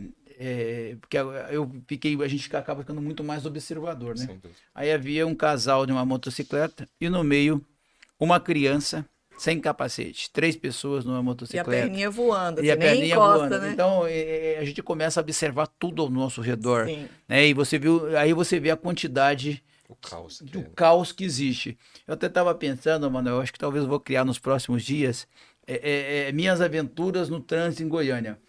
Speaker 2: porque a gente acaba ficando muito mais observador, né?
Speaker 3: Sem dúvida.
Speaker 2: Aí havia um casal de uma motocicleta e no meio uma criança sem capacete, 3 pessoas numa
Speaker 5: E a
Speaker 2: motocicleta.
Speaker 5: perninha voando,
Speaker 2: E a
Speaker 5: assim, nem
Speaker 2: perninha
Speaker 5: encosta,
Speaker 2: voando.
Speaker 5: né?
Speaker 2: Então a gente começa a observar tudo ao nosso redor,
Speaker 5: Sim.
Speaker 2: né? E aí você vê a quantidade
Speaker 3: O caos.
Speaker 2: do caos que existe. Eu até estava pensando, mano, eu acho que talvez eu vou criar nos próximos dias minhas aventuras no trânsito em Goiânia.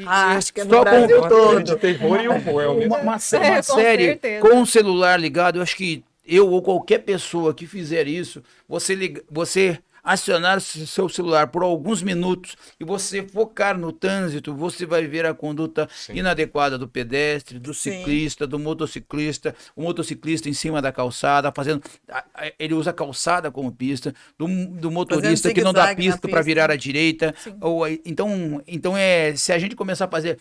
Speaker 5: Acho que é no
Speaker 2: Só com-
Speaker 5: Brasil
Speaker 3: de
Speaker 5: todo.
Speaker 3: terror e humor, é o mesmo.
Speaker 2: Uma
Speaker 1: com
Speaker 2: série
Speaker 1: certeza.
Speaker 2: com o celular ligado, eu acho que eu ou qualquer pessoa que fizer isso, você acionar o seu celular por alguns minutos e você focar no trânsito, você vai ver a conduta inadequada do pedestre, do
Speaker 5: Sim.
Speaker 2: ciclista, do motociclista, o motociclista em cima da calçada, ele usa a calçada como pista, do motorista que não dá
Speaker 5: zigue-zague na
Speaker 2: pista para
Speaker 5: pista.
Speaker 2: virar à direita.
Speaker 1: Sim.
Speaker 2: Então se a gente começar a fazer,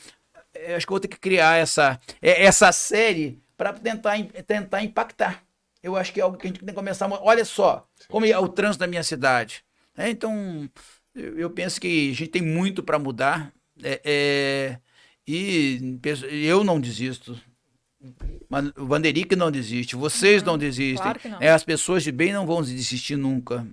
Speaker 2: acho que eu vou ter que criar essa série para tentar impactar. Eu acho que é algo que a gente tem que começar. Olha só como é o trânsito da minha cidade. Então, eu penso que a gente tem muito para mudar. E eu não desisto. O Vanderic não desiste. Vocês não desistem.
Speaker 1: Claro que não.
Speaker 2: As pessoas de bem não vão desistir nunca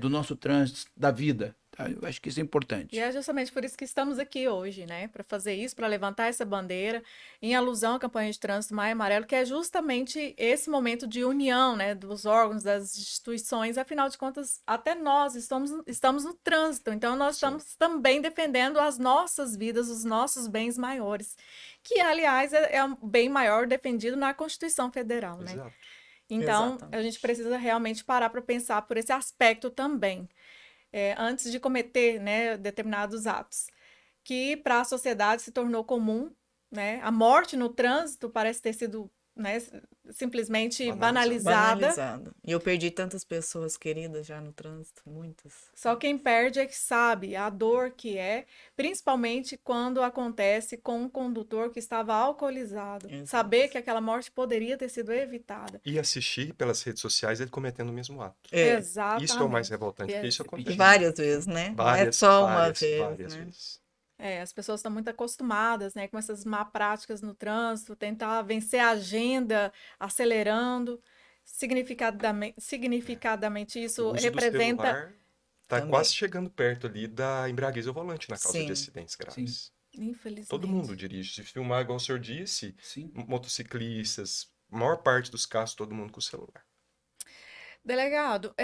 Speaker 2: do nosso trânsito, da vida. Tá? Eu acho que isso é importante.
Speaker 1: E é justamente por isso que estamos aqui hoje, né? Para fazer isso, para levantar essa bandeira, em alusão à campanha de trânsito Maio Amarelo, que é justamente esse momento de união, né, dos órgãos, das instituições. Afinal de contas, até nós estamos no trânsito, então nós
Speaker 3: Sim.
Speaker 1: estamos também defendendo as nossas vidas, os nossos bens maiores, que, aliás, é um bem maior defendido na Constituição Federal, né?
Speaker 3: Exato.
Speaker 1: Então, a
Speaker 5: Exatamente.
Speaker 1: gente precisa realmente parar para pensar por esse aspecto também, antes de cometer, né, determinados atos, que para a sociedade se tornou comum, né? A morte no trânsito parece ter sido, né, simplesmente
Speaker 3: Banalizada.
Speaker 1: banalizada.
Speaker 5: E eu perdi tantas pessoas queridas já no trânsito, muitas.
Speaker 1: Só quem perde é que sabe a dor que é, principalmente quando acontece com um condutor que estava alcoolizado.
Speaker 5: Exato.
Speaker 1: Saber que aquela morte poderia ter sido evitada.
Speaker 3: E assistir pelas redes sociais ele cometendo o mesmo ato.
Speaker 1: Exatamente.
Speaker 3: Isso é o mais revoltante, porque isso
Speaker 1: É,
Speaker 5: E
Speaker 3: acontece
Speaker 5: várias vezes, né? Não é
Speaker 3: várias,
Speaker 5: só uma
Speaker 3: várias,
Speaker 5: vez,
Speaker 3: várias
Speaker 5: né?
Speaker 3: vezes.
Speaker 1: as pessoas estão muito acostumadas, né, com essas má práticas no trânsito, tentar vencer a agenda, acelerando. Significadamente
Speaker 3: O
Speaker 1: isso
Speaker 3: uso do
Speaker 1: representa.
Speaker 3: celular está
Speaker 5: Também.
Speaker 3: quase chegando perto ali da embriaguez ao volante na causa de
Speaker 5: Sim.
Speaker 3: acidentes graves.
Speaker 1: Infelizmente.
Speaker 3: Todo mundo dirige. Se filmar, igual o senhor disse,
Speaker 2: Sim.
Speaker 3: motociclistas, a maior parte dos casos, todo mundo com o celular.
Speaker 1: Delegado,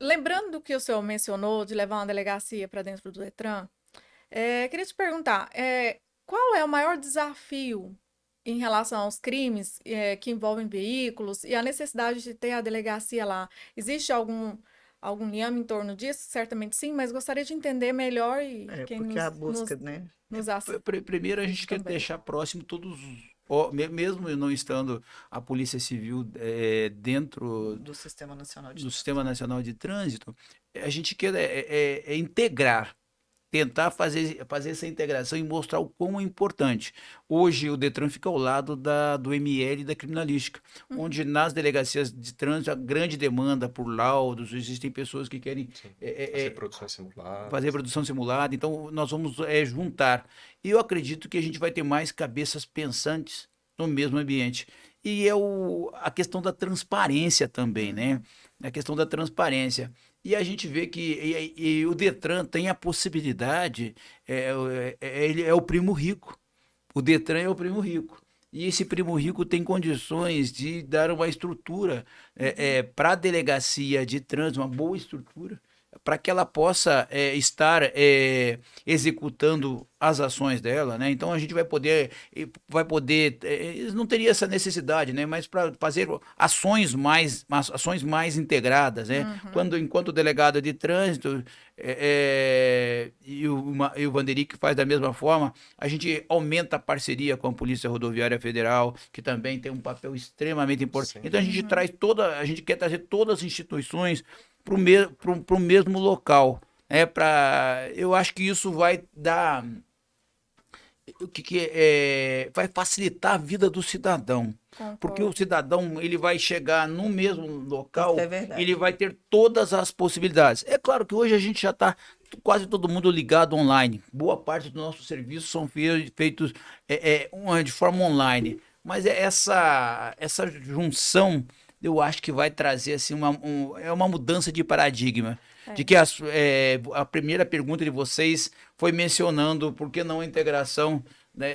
Speaker 1: lembrando do que o senhor mencionou de levar uma delegacia para dentro do Detran, queria te perguntar, qual é o maior desafio em relação aos crimes que envolvem veículos e a necessidade de ter a delegacia lá? Existe algum liame em torno disso? Certamente sim, mas gostaria de entender melhor e quem
Speaker 5: Porque a busca, né?
Speaker 1: nos assiste
Speaker 2: Primeiro, a gente quer
Speaker 1: também.
Speaker 2: deixar próximo todos, mesmo não estando a Polícia Civil dentro
Speaker 5: Do Sistema Nacional de
Speaker 2: do Sistema Nacional de Trânsito, a gente quer integrar, tentar fazer essa integração e mostrar o quão é importante. Hoje, o Detran fica ao lado do ML e da criminalística, onde nas delegacias de trânsito, a grande demanda por laudos, existem pessoas que querem
Speaker 3: Fazer produções simuladas.
Speaker 2: fazer produção simulada, então nós vamos juntar. E eu acredito que a gente vai ter mais cabeças pensantes no mesmo ambiente. E a questão da transparência também, né? A questão da transparência. E a gente vê que e o Detran tem a possibilidade, ele é o primo rico. O Detran é o primo rico. E esse primo rico tem condições de dar uma estrutura para a delegacia de trânsito, uma boa estrutura, para que ela possa estar executando as ações dela, né? Então a gente vai poder, não teria essa necessidade, né? Mas para fazer ações mais integradas, né? Enquanto delegado de trânsito e o Vanderic faz da mesma forma, a gente aumenta a parceria com a Polícia Rodoviária Federal, que também tem um papel extremamente importante.
Speaker 3: Sim.
Speaker 2: Então a gente a gente quer trazer todas as instituições para o mesmo local. Eu acho que isso vai dar. Vai facilitar a vida do cidadão. Porque o cidadão ele vai chegar no mesmo local,
Speaker 5: Isso é verdade.
Speaker 2: ele vai ter todas as possibilidades. É claro que hoje a gente já está quase todo mundo ligado online. Boa parte dos nossos serviços são feitos de forma online. Mas essa junção, eu acho que vai trazer assim, uma mudança de paradigma. De que a primeira pergunta de vocês foi mencionando por que não a integração, né,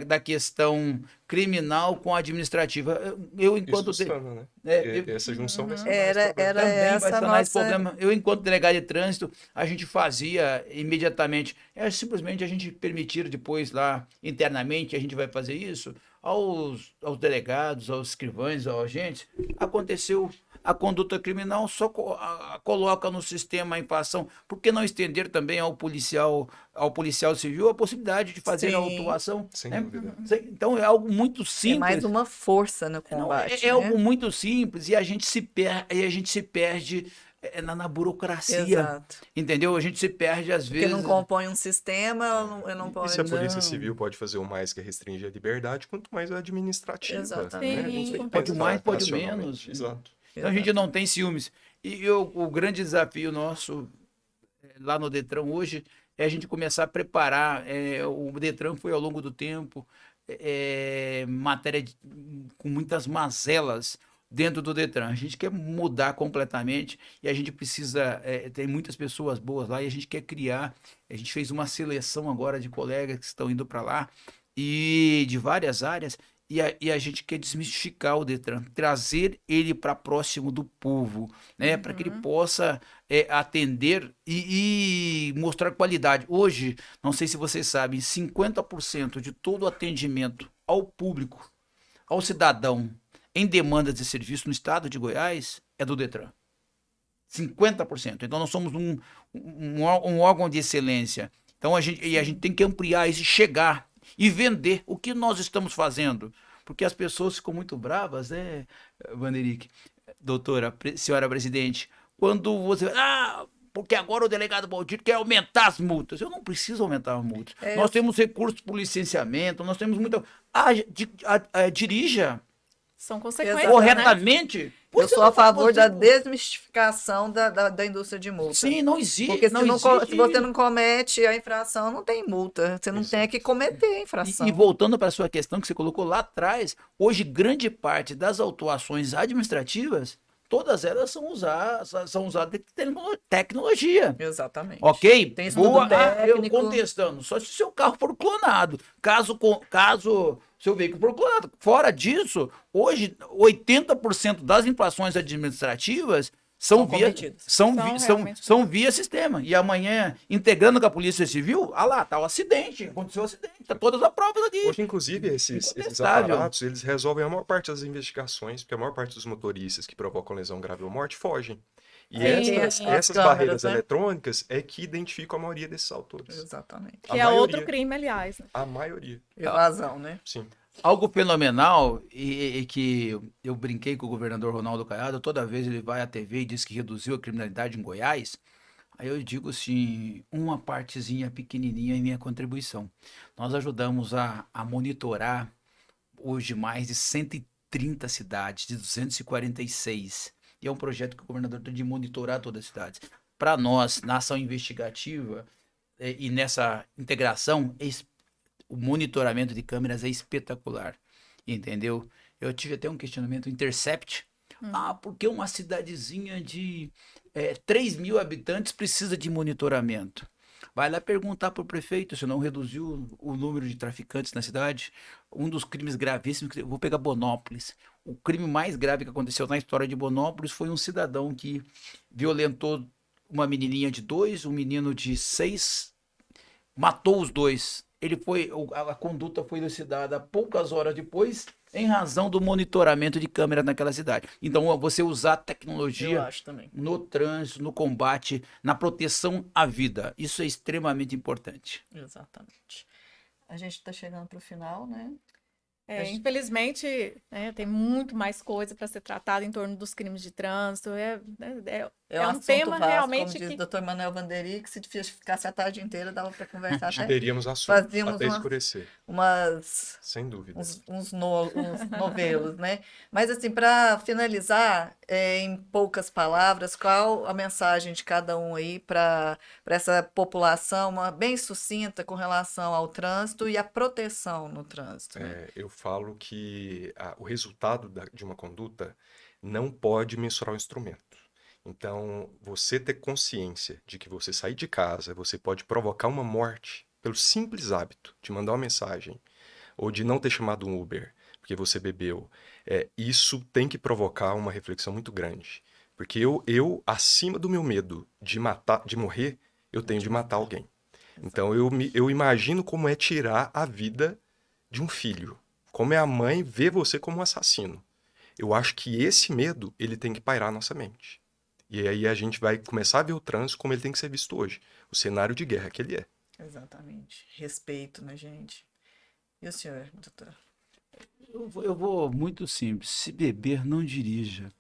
Speaker 2: da questão criminal com a administrativa. Enquanto
Speaker 3: Isso funciona, né? Essa junção vai ser
Speaker 5: Era
Speaker 2: também vai
Speaker 5: essa
Speaker 2: sanar esse
Speaker 5: nossa...
Speaker 2: problema. Eu, enquanto delegado de trânsito, a gente fazia imediatamente. Simplesmente a gente permitir depois lá, internamente, a gente vai fazer isso aos delegados, aos escrivães, aos agentes. Aconteceu a conduta criminal, só coloca no sistema a infração. Por que não estender também ao policial civil a possibilidade de fazer a
Speaker 5: Sim.
Speaker 2: autuação?
Speaker 3: Sem
Speaker 2: né?
Speaker 3: dúvida.
Speaker 2: Então é algo muito simples.
Speaker 5: É mais uma força no
Speaker 2: Não,
Speaker 5: combate,
Speaker 2: é
Speaker 5: né?
Speaker 2: algo muito simples e a gente se perde na burocracia.
Speaker 5: Exato.
Speaker 2: Entendeu? A gente se perde às
Speaker 5: Porque
Speaker 2: vezes.
Speaker 5: não compõe um sistema, eu não
Speaker 3: E
Speaker 5: posso...
Speaker 3: se a Polícia
Speaker 2: Não.
Speaker 3: Civil pode fazer o mais que é restringir a liberdade, quanto mais a administrativa.
Speaker 5: Exatamente.
Speaker 3: Né? A gente tem que
Speaker 1: Sim.
Speaker 2: Pode
Speaker 3: pensar
Speaker 2: mais, pode
Speaker 3: racionalmente.
Speaker 2: menos.
Speaker 3: Exato.
Speaker 2: Então a gente não tem ciúmes. E o grande desafio nosso lá no Detran hoje é a gente começar a preparar. O Detran foi ao longo do tempo matéria com muitas mazelas dentro do Detran. A gente quer mudar completamente e a gente precisa, tem muitas pessoas boas lá e a gente quer criar. A gente fez uma seleção agora de colegas que estão indo para lá e de várias áreas. E a gente quer desmistificar o Detran, trazer ele para próximo do povo, né? Para que ele possa atender e mostrar qualidade. Hoje, não sei se vocês sabem, 50% de todo o atendimento ao público, ao cidadão, em demandas de serviço no estado de Goiás, é do Detran. 50%. Então, nós somos um órgão de excelência. Então, a gente tem que ampliar isso e chegar e vender o que nós estamos fazendo. Porque as pessoas ficam muito bravas, né, Vanderick, doutora, senhora presidente, quando você... porque agora o delegado Maldito quer aumentar as multas. Eu não preciso aumentar as multas. Nós temos recursos para o licenciamento, nós temos muita... dirija
Speaker 1: São consequências, né?
Speaker 2: corretamente.
Speaker 5: Eu sou a favor da desmistificação da indústria de multa.
Speaker 2: Sim, não existe.
Speaker 5: Porque se
Speaker 2: existe.
Speaker 5: você não comete a infração, não tem multa. Você não tem que cometer a infração.
Speaker 2: E voltando para a sua questão que você colocou lá atrás, hoje grande parte das autuações administrativas, todas elas são usadas de tecnologia.
Speaker 5: Exatamente.
Speaker 2: Ok?
Speaker 5: Tem estudo técnico.
Speaker 2: Eu contestando, só se o seu carro for clonado. Caso seu veículo for clonado. Fora disso, hoje 80% das infrações administrativas são via sistema. E amanhã, integrando com a Polícia Civil, lá, tá o acidente, aconteceu o acidente, tá todas as provas ali.
Speaker 3: Hoje, inclusive, esses aparatos, eles resolvem a maior parte das investigações, porque a maior parte dos motoristas que provocam lesão grave ou morte fogem. E essas barreiras eletrônicas é que identificam a maioria desses autores.
Speaker 5: Exatamente.
Speaker 1: Que é outro crime, aliás. Né?
Speaker 3: A maioria.
Speaker 5: Evasão, né?
Speaker 3: Sim.
Speaker 2: Algo fenomenal e que eu brinquei com o governador Ronaldo Caiado, toda vez ele vai à TV e diz que reduziu a criminalidade em Goiás, aí eu digo assim, uma partezinha pequenininha em minha contribuição. Nós ajudamos a monitorar hoje mais de 130 cidades, de 246. E é um projeto que o governador tem de monitorar todas as cidades. Para nós, na ação investigativa e nessa integração, o monitoramento de câmeras é espetacular, entendeu? Eu tive até um questionamento, Intercept. Por que uma cidadezinha de 3 mil habitantes precisa de monitoramento? Vai lá perguntar para o prefeito se não reduziu o número de traficantes na cidade. Um dos crimes gravíssimos, vou pegar Bonópolis. O crime mais grave que aconteceu na história de Bonópolis foi um cidadão que violentou uma menininha de 2, um menino de 6, matou os dois. A conduta foi elucidada poucas horas depois, em razão do monitoramento de câmeras naquela cidade. Então, você usar tecnologia no trânsito, no combate, na proteção à vida. Isso é extremamente importante.
Speaker 5: Exatamente. A gente está chegando para o final, né?
Speaker 1: Infelizmente, tem muito mais coisa para ser tratada em torno dos crimes de trânsito. É um tema
Speaker 5: vasto,
Speaker 1: realmente
Speaker 5: como diz o Dr. Manuel Vanderick, se ficasse a tarde inteira, dava para conversar até.
Speaker 3: Teríamos assunto até escurecer. Sem dúvida.
Speaker 5: Uns novelos, né? Mas, assim, para finalizar, em poucas palavras, qual a mensagem de cada um aí para essa população, bem sucinta com relação ao trânsito e à proteção no trânsito? Né?
Speaker 3: Eu falo que o resultado de uma conduta não pode mensurar o instrumento. Então, você ter consciência de que você sair de casa, você pode provocar uma morte pelo simples hábito de mandar uma mensagem ou de não ter chamado um Uber porque você bebeu, isso tem que provocar uma reflexão muito grande. Porque eu acima do meu medo de morrer, eu tenho de matar alguém. Então, eu imagino como é tirar a vida de um filho. Como é a mãe ver você como um assassino. Eu acho que esse medo, ele tem que pairar a nossa mente. E aí a gente vai começar a ver o trânsito como ele tem que ser visto hoje. O cenário de guerra que ele é.
Speaker 5: Exatamente. Respeito, né, gente? E o senhor, doutor?
Speaker 2: Eu vou muito simples. Se beber, não dirija.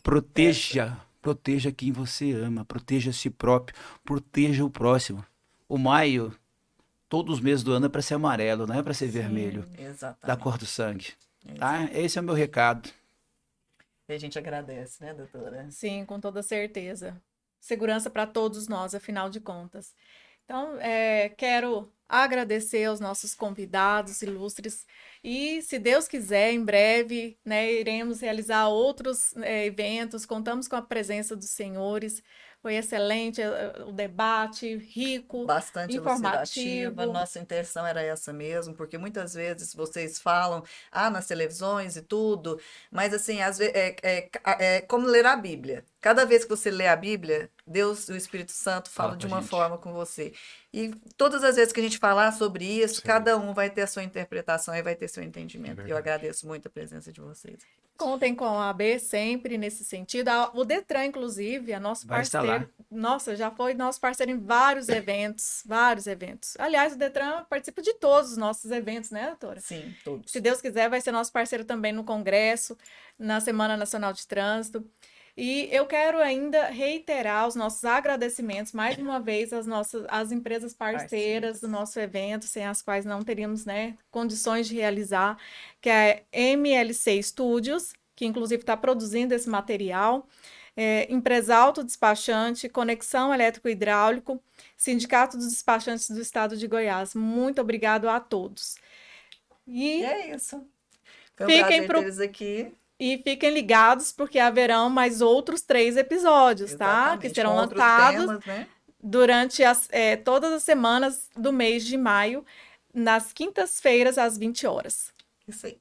Speaker 2: Proteja quem você ama. Proteja a si próprio. Proteja o próximo. O maio, todos os meses do ano é para ser amarelo, não é para ser vermelho.
Speaker 5: Exatamente.
Speaker 2: Da cor do sangue. Tá? Esse é o meu recado.
Speaker 5: E a gente agradece, né, doutora?
Speaker 1: Sim, com toda certeza. Segurança para todos nós, afinal de contas. Então, quero agradecer aos nossos convidados ilustres E, se Deus quiser, em breve, né, iremos realizar outros eventos. Contamos com a presença dos senhores. Foi excelente o debate, rico,
Speaker 5: Bastante elucidativa.
Speaker 1: informativo.
Speaker 5: Nossa intenção era essa mesmo, porque muitas vezes vocês falam, nas televisões e tudo, mas assim, às vezes é como ler a Bíblia. Cada vez que você lê a Bíblia, Deus, o Espírito Santo,
Speaker 2: Fala
Speaker 5: fala
Speaker 2: com
Speaker 5: de
Speaker 2: a
Speaker 5: uma
Speaker 2: gente.
Speaker 5: forma com você. E todas as vezes que a gente falar sobre isso,
Speaker 3: Sim.
Speaker 5: cada um vai ter a sua interpretação e vai ter seu
Speaker 3: É
Speaker 5: entendimento. Eu
Speaker 3: verdade.
Speaker 5: agradeço muito a presença de vocês.
Speaker 1: Contem com a AB sempre nesse sentido. O Detran, inclusive, é nosso
Speaker 2: Vai estar
Speaker 1: parceiro. Nossa, já foi nosso parceiro em vários eventos, vários eventos. Aliás, o Detran participa de todos os nossos eventos, né, doutora?
Speaker 5: Sim, todos.
Speaker 1: Se Deus quiser, vai ser nosso parceiro também no Congresso, na Semana Nacional de Trânsito. E eu quero ainda reiterar os nossos agradecimentos, mais uma vez, às empresas parceiras do nosso evento, sem as quais não teríamos, né, condições de realizar, que é a MLC Studios, que inclusive está produzindo esse material, Empresalto Despachante, Conexão Elétrico Hidráulico, Sindicato dos Despachantes do Estado de Goiás. Muito obrigado a todos.
Speaker 5: E
Speaker 1: E
Speaker 5: é isso. Foi um
Speaker 1: Fiquem
Speaker 5: prazer
Speaker 1: pro-
Speaker 5: ter eles aqui.
Speaker 1: E fiquem ligados, porque haverão mais outros 3 episódios, tá? Que
Speaker 5: Exatamente,
Speaker 1: serão
Speaker 5: com outros
Speaker 1: lançados
Speaker 5: temas, né?
Speaker 1: durante todas as semanas do mês de maio, nas quintas-feiras, às 20 horas.
Speaker 5: Isso aí.